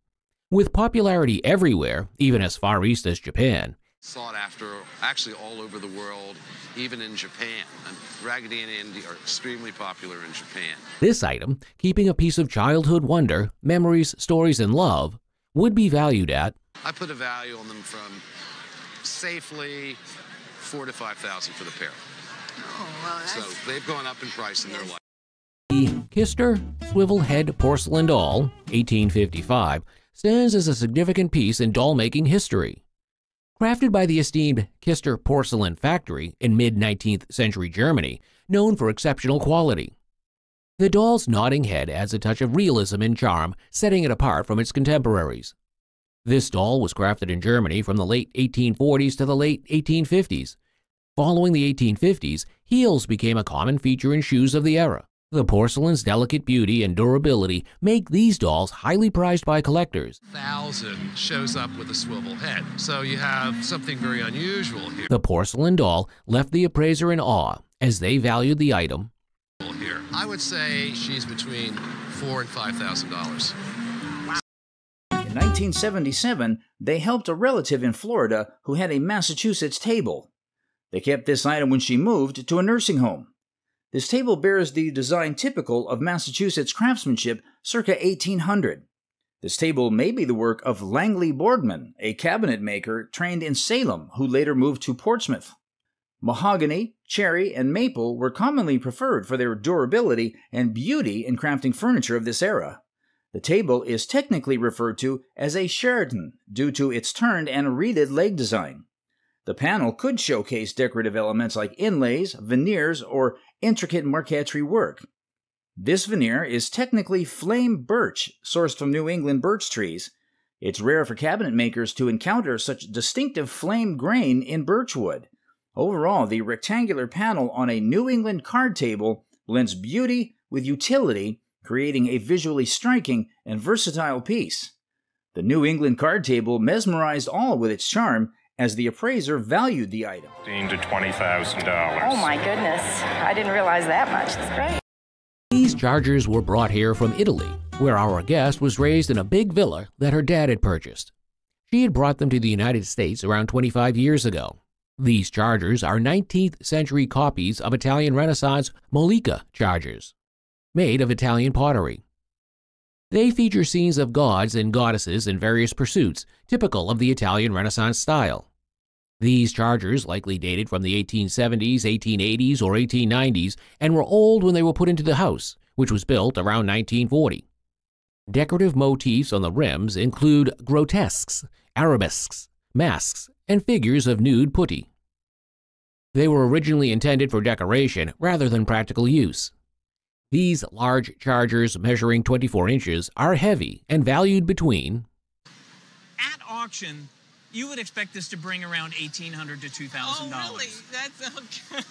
With popularity everywhere, even as far east as Japan, Sought after actually all over the world, even in Japan. And Raggedy and Andy are extremely popular in Japan. This item, keeping a piece of childhood wonder, memories, stories, and love, would be valued at, I put a value on them from safely $4,000 to $5,000 for the pair. Oh, well, that's... So they've gone up in price in their life. The Kister Swivel Head Porcelain Doll, 1855, stands as a significant piece in doll-making history. Crafted by the esteemed Kister Porcelain Factory in mid-19th century Germany, known for exceptional quality. The doll's nodding head adds a touch of realism and charm, setting it apart from its contemporaries. This doll was crafted in Germany from the late 1840s to the late 1850s. Following the 1850s, heels became a common feature in shoes of the era. The porcelain's delicate beauty and durability make these dolls highly prized by collectors. 1,000 shows up with a swivel head, so you have something very unusual here. The porcelain doll left the appraiser in awe as they valued the item. Here, I would say she's between $4,000 and $5,000. In 1977, they helped a relative in Florida who had a Massachusetts table. They kept this item when she moved to a nursing home. This table bears the design typical of Massachusetts craftsmanship circa 1800. This table may be the work of Langley Boardman, a cabinet maker trained in Salem who later moved to Portsmouth. Mahogany, cherry, and maple were commonly preferred for their durability and beauty in crafting furniture of this era. The table is technically referred to as a Sheraton due to its turned and reeded leg design. The panel could showcase decorative elements like inlays, veneers, or intricate marquetry work. This veneer is technically flame birch, sourced from New England birch trees. It's rare for cabinet makers to encounter such distinctive flame grain in birch wood. Overall, the rectangular panel on a New England card table blends beauty with utility, creating a visually striking and versatile piece. The New England card table mesmerized all with its charm, as the appraiser valued the item. $15,000 to $20,000. Oh my goodness, I didn't realize that much. That's great. These chargers were brought here from Italy, where our guest was raised in a big villa that her dad had purchased. She had brought them to the United States around 25 years ago. These chargers are 19th century copies of Italian Renaissance Mollica chargers, made of Italian pottery. They feature scenes of gods and goddesses in various pursuits, typical of the Italian Renaissance style. These chargers likely dated from the 1870s, 1880s, or 1890s, and were old when they were put into the house, which was built around 1940. Decorative motifs on the rims include grotesques, arabesques, masks, and figures of nude putti. They were originally intended for decoration rather than practical use. These large chargers measuring 24 inches are heavy and valued between... At auction, you would expect this to bring around $1,800 to $2,000. Oh, really? That's okay.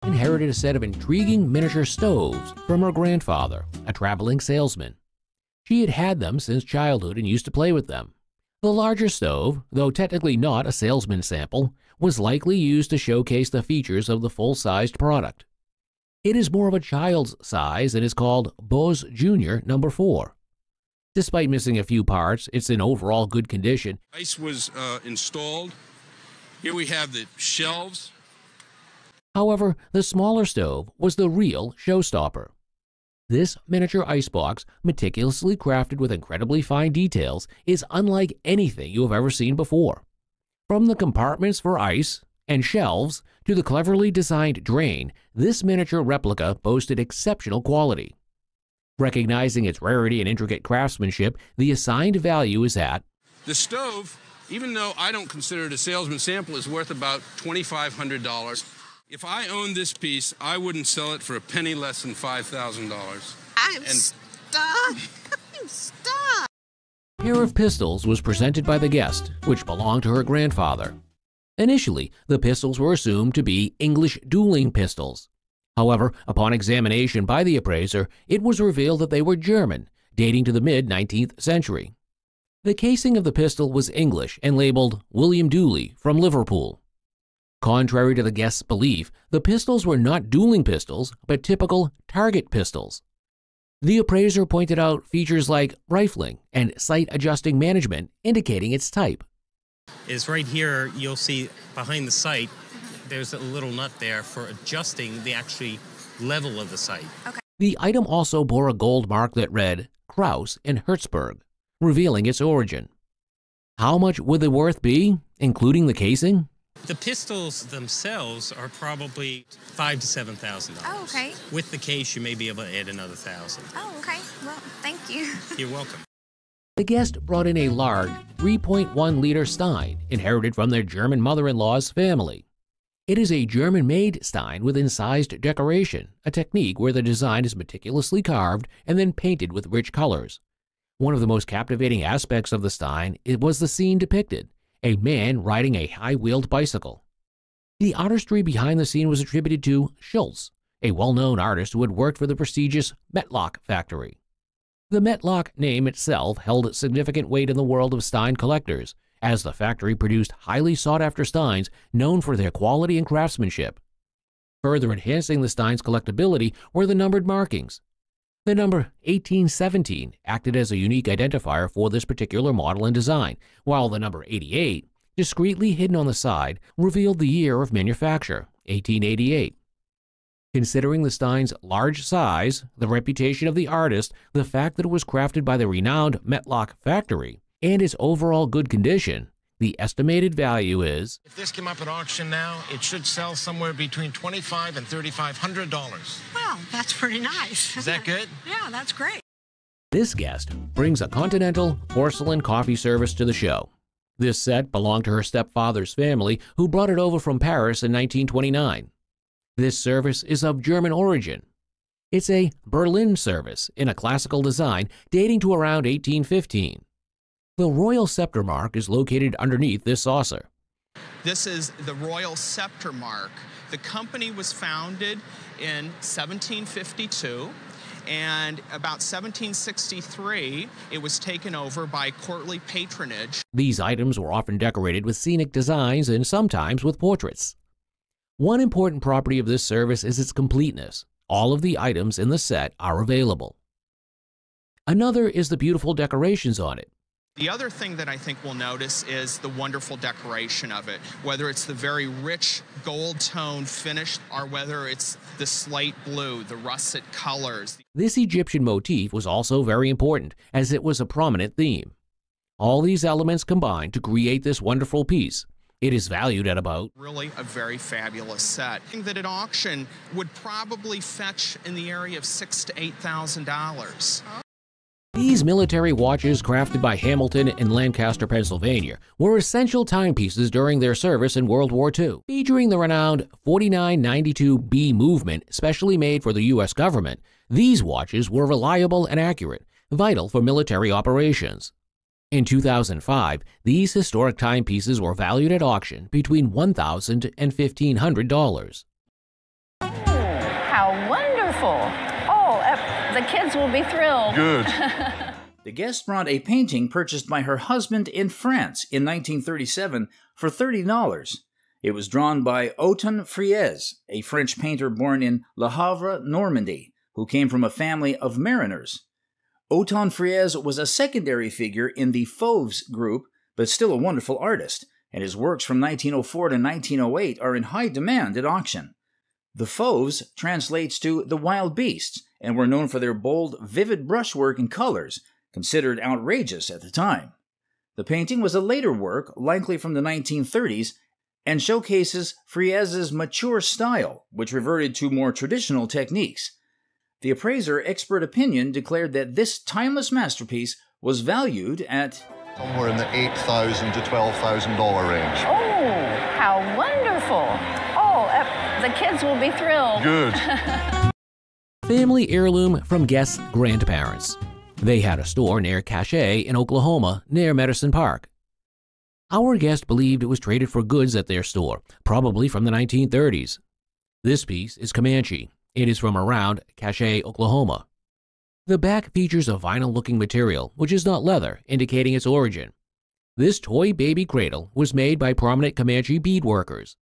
Inherited a set of intriguing miniature stoves from her grandfather, a traveling salesman. She had had them since childhood and used to play with them. The larger stove, though technically not a salesman's sample, was likely used to showcase the features of the full-sized product. It is more of a child's size and is called Bose Jr. No. 4. Despite missing a few parts, it's in overall good condition. Ice was installed. Here we have the shelves. However, the smaller stove was the real showstopper. This miniature icebox, meticulously crafted with incredibly fine details, is unlike anything you have ever seen before. From the compartments for ice and shelves to the cleverly designed drain, this miniature replica boasted exceptional quality. Recognizing its rarity and intricate craftsmanship, the assigned value is at The stove, even though I don't consider it a salesman sample, is worth about $2,500. If I owned this piece, I wouldn't sell it for a penny less than $5,000. I'm stunned. I'm stunned. A pair of pistols was presented by the guest, which belonged to her grandfather. Initially, the pistols were assumed to be English dueling pistols. However, upon examination by the appraiser, it was revealed that they were German, dating to the mid-19th century. The casing of the pistol was English and labeled William Dooley from Liverpool. Contrary to the guest's belief, the pistols were not dueling pistols, but typical target pistols. The appraiser pointed out features like rifling and sight-adjusting management, indicating its type. Is right here, you'll see behind the sight, there's a little nut there for adjusting the actual level of the sight. Okay. The item also bore a gold mark that read Krauss and Hertzberg, revealing its origin. How much would the worth be, including the casing? The pistols themselves are probably $5,000 to $7,000. Oh, okay. With the case, you may be able to add another $1,000. Oh, okay. Well, thank you. You're welcome. The guest brought in a large 3.1-liter Stein, inherited from their German mother-in-law's family. It is a German-made Stein with incised decoration, a technique where the design is meticulously carved and then painted with rich colors. One of the most captivating aspects of the Stein was the scene depicted, a man riding a high-wheeled bicycle. The artistry behind the scene was attributed to Schultz, a well-known artist who had worked for the prestigious Metlock factory. The Metlock name itself held significant weight in the world of Stein collectors, as the factory produced highly sought-after Steins known for their quality and craftsmanship. Further enhancing the Stein's collectability were the numbered markings. The number 1817 acted as a unique identifier for this particular model and design, while the number 88, discreetly hidden on the side, revealed the year of manufacture, 1888. Considering the Stein's large size, the reputation of the artist, the fact that it was crafted by the renowned Metlock factory, and its overall good condition, the estimated value is... If this came up at auction now, it should sell somewhere between $2,500 and $3,500. Well, that's pretty nice. Is that good? Yeah, that's great. This guest brings a continental porcelain coffee service to the show. This set belonged to her stepfather's family, who brought it over from Paris in 1929. This service is of German origin. It's a Berlin service in a classical design dating to around 1815. The Royal Scepter mark is located underneath this saucer. This is the Royal Scepter mark. The company was founded in 1752, and about 1763, it was taken over by courtly patronage. These items were often decorated with scenic designs and sometimes with portraits. One important property of this service is its completeness. All of the items in the set are available. Another is the beautiful decorations on it. The other thing that I think we'll notice is the wonderful decoration of it, whether it's the very rich gold tone finish or whether it's the slate blue, the russet colors. This Egyptian motif was also very important, as it was a prominent theme. All these elements combined to create this wonderful piece. It is valued at about... Really a very fabulous set. That at auction would probably fetch in the area of $6,000 to $8,000. These military watches, crafted by Hamilton in Lancaster, Pennsylvania, were essential timepieces during their service in World War II. Featuring the renowned 4992B movement, specially made for the U.S. government, these watches were reliable and accurate, vital for military operations. In 2005, these historic timepieces were valued at auction between $1,000 and $1,500. Oh, how wonderful! The kids will be thrilled. Good. The guest brought a painting purchased by her husband in France in 1937 for $30. It was drawn by Othon Frieze, a French painter born in Le Havre, Normandy, who came from a family of mariners. Othon Frieze was a secondary figure in the Fauves group, but still a wonderful artist, and his works from 1904 to 1908 are in high demand at auction. The Fauves translates to the wild beasts, and were known for their bold, vivid brushwork and colors, considered outrageous at the time. The painting was a later work, likely from the 1930s, and showcases Friez's mature style, which reverted to more traditional techniques. The appraiser expert opinion declared that this timeless masterpiece was valued at somewhere in the $8,000 to $12,000 range. Oh, how wonderful. Oh, the kids will be thrilled. Good. Family heirloom from Guest's grandparents. They had a store near Cache in Oklahoma, near Medicine Park. Our guest believed it was traded for goods at their store, probably from the 1930s. This piece is Comanche. It is from around Cache, Oklahoma. The back features a vinyl-looking material, which is not leather, indicating its origin. This toy baby cradle was made by prominent Comanche beadworkers.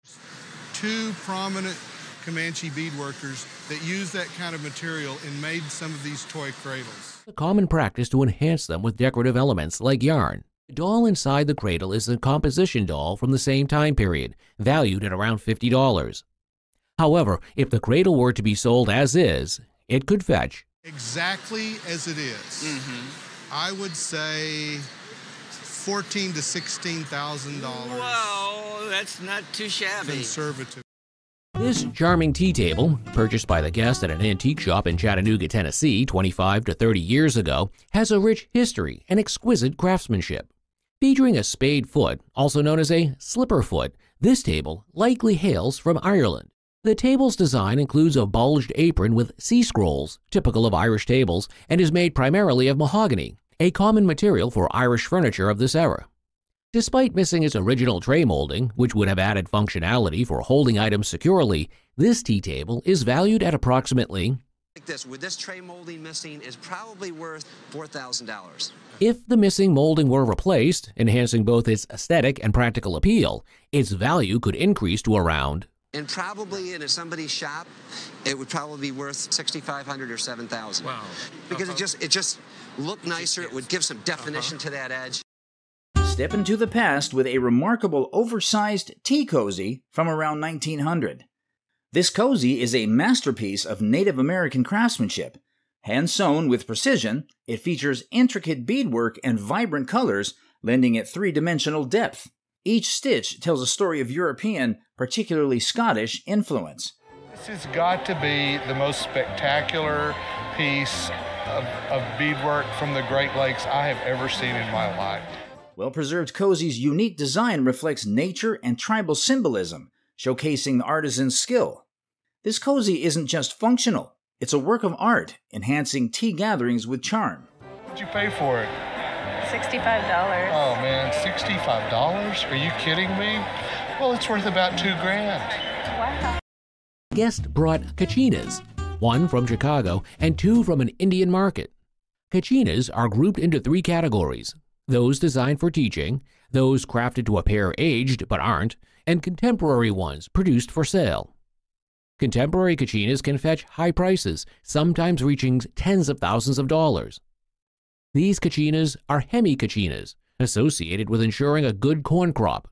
Two prominent Comanche beadworkers that used that kind of material and made some of these toy cradles. A common practice to enhance them with decorative elements like yarn. The doll inside the cradle is a composition doll from the same time period, valued at around $50. However, if the cradle were to be sold as is, it could fetch exactly as it is. I would say $14,000 to $16,000. Wow, that's not too shabby. Conservative. This charming tea table, purchased by the guest at an antique shop in Chattanooga, Tennessee 25 to 30 years ago, has a rich history and exquisite craftsmanship. Featuring a spade foot, also known as a slipper foot, this table likely hails from Ireland. The table's design includes a bulged apron with sea scrolls, typical of Irish tables, and is made primarily of mahogany, a common material for Irish furniture of this era. Despite missing its original tray molding, which would have added functionality for holding items securely, this tea table is valued at approximately Like this, with this tray molding missing, is probably worth $4,000. If the missing molding were replaced, enhancing both its aesthetic and practical appeal, its value could increase to around And probably in somebody's shop, it would probably be worth $6,500 or $7,000. Wow! Because it just looked nicer. It would give some definition to that edge. Step into the past with a remarkable oversized tea cozy from around 1900. This cozy is a masterpiece of Native American craftsmanship. Hand-sewn with precision, it features intricate beadwork and vibrant colors, lending it three-dimensional depth. Each stitch tells a story of European, particularly Scottish, influence. This has got to be the most spectacular piece of beadwork from the Great Lakes I have ever seen in my life. Well-preserved cozy's unique design reflects nature and tribal symbolism, showcasing the artisan's skill. This cozy isn't just functional, it's a work of art, enhancing tea gatherings with charm. What did you pay for it? $65. Oh man, $65? Are you kidding me? Well, it's worth about $2,000. Wow. Guest brought kachinas, one from Chicago and two from an Indian market. Kachinas are grouped into three categories: those designed for teaching, those crafted to appear aged but aren't, and contemporary ones produced for sale. Contemporary kachinas can fetch high prices, sometimes reaching tens of thousands of dollars. These kachinas are hemi-kachinas, associated with ensuring a good corn crop.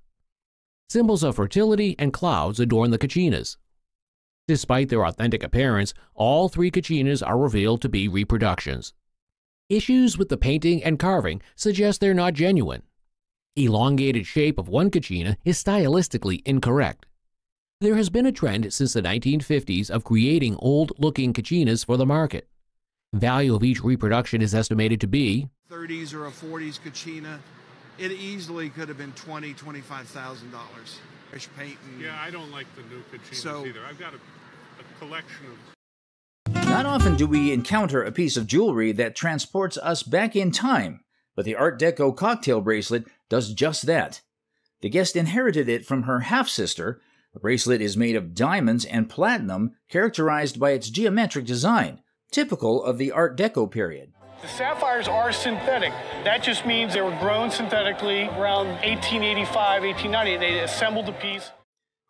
Symbols of fertility and clouds adorn the kachinas. Despite their authentic appearance, all three kachinas are revealed to be reproductions. Issues with the painting and carving suggest they're not genuine. Elongated shape of one kachina is stylistically incorrect. There has been a trend since the 1950s of creating old-looking kachinas for the market. Value of each reproduction is estimated to be 30s or a 40s kachina. It easily could have been $20,000, $25,000. Fresh painting. Yeah, I don't like the new kachinas either. I've got a collection of... Not often do we encounter a piece of jewelry that transports us back in time, but the Art Deco cocktail bracelet does just that. The guest inherited it from her half-sister. The bracelet is made of diamonds and platinum, characterized by its geometric design, typical of the Art Deco period. The sapphires are synthetic. That just means they were grown synthetically around 1885, 1890. They assembled the piece.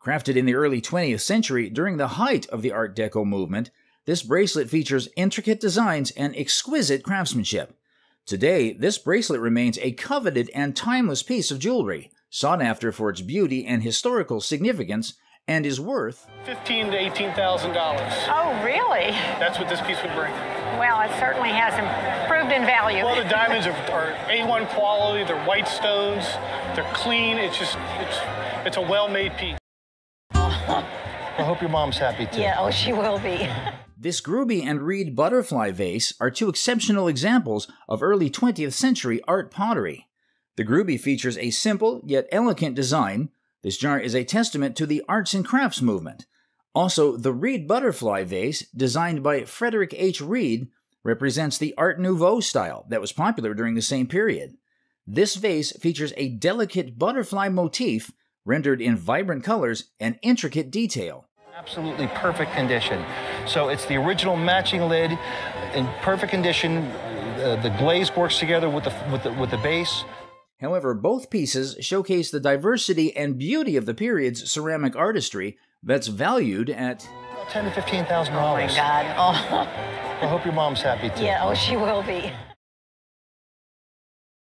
Crafted in the early 20th century during the height of the Art Deco movement, this bracelet features intricate designs and exquisite craftsmanship. Today, this bracelet remains a coveted and timeless piece of jewelry, sought after for its beauty and historical significance, and is worth $15,000 to $18,000. Oh, really? That's what this piece would bring. Well, it certainly has improved in value. Well, the diamonds are A1 quality. They're white stones. They're clean. It's a well-made piece. I hope your mom's happy too. Yeah, oh, she will be. This Gruby and Reed butterfly vase are two exceptional examples of early 20th century art pottery. The Gruby features a simple yet elegant design. This jar is a testament to the arts and crafts movement. Also, the Reed butterfly vase, designed by Frederick H. Reed, represents the Art Nouveau style that was popular during the same period. This vase features a delicate butterfly motif rendered in vibrant colors and intricate detail. Absolutely perfect condition. So it's the original matching lid in perfect condition. The glaze works together with the base. However, both pieces showcase the diversity and beauty of the period's ceramic artistry that's valued at $10,000 to $15,000. Oh my God. Oh. I hope your mom's happy too. Yeah, oh, she will be.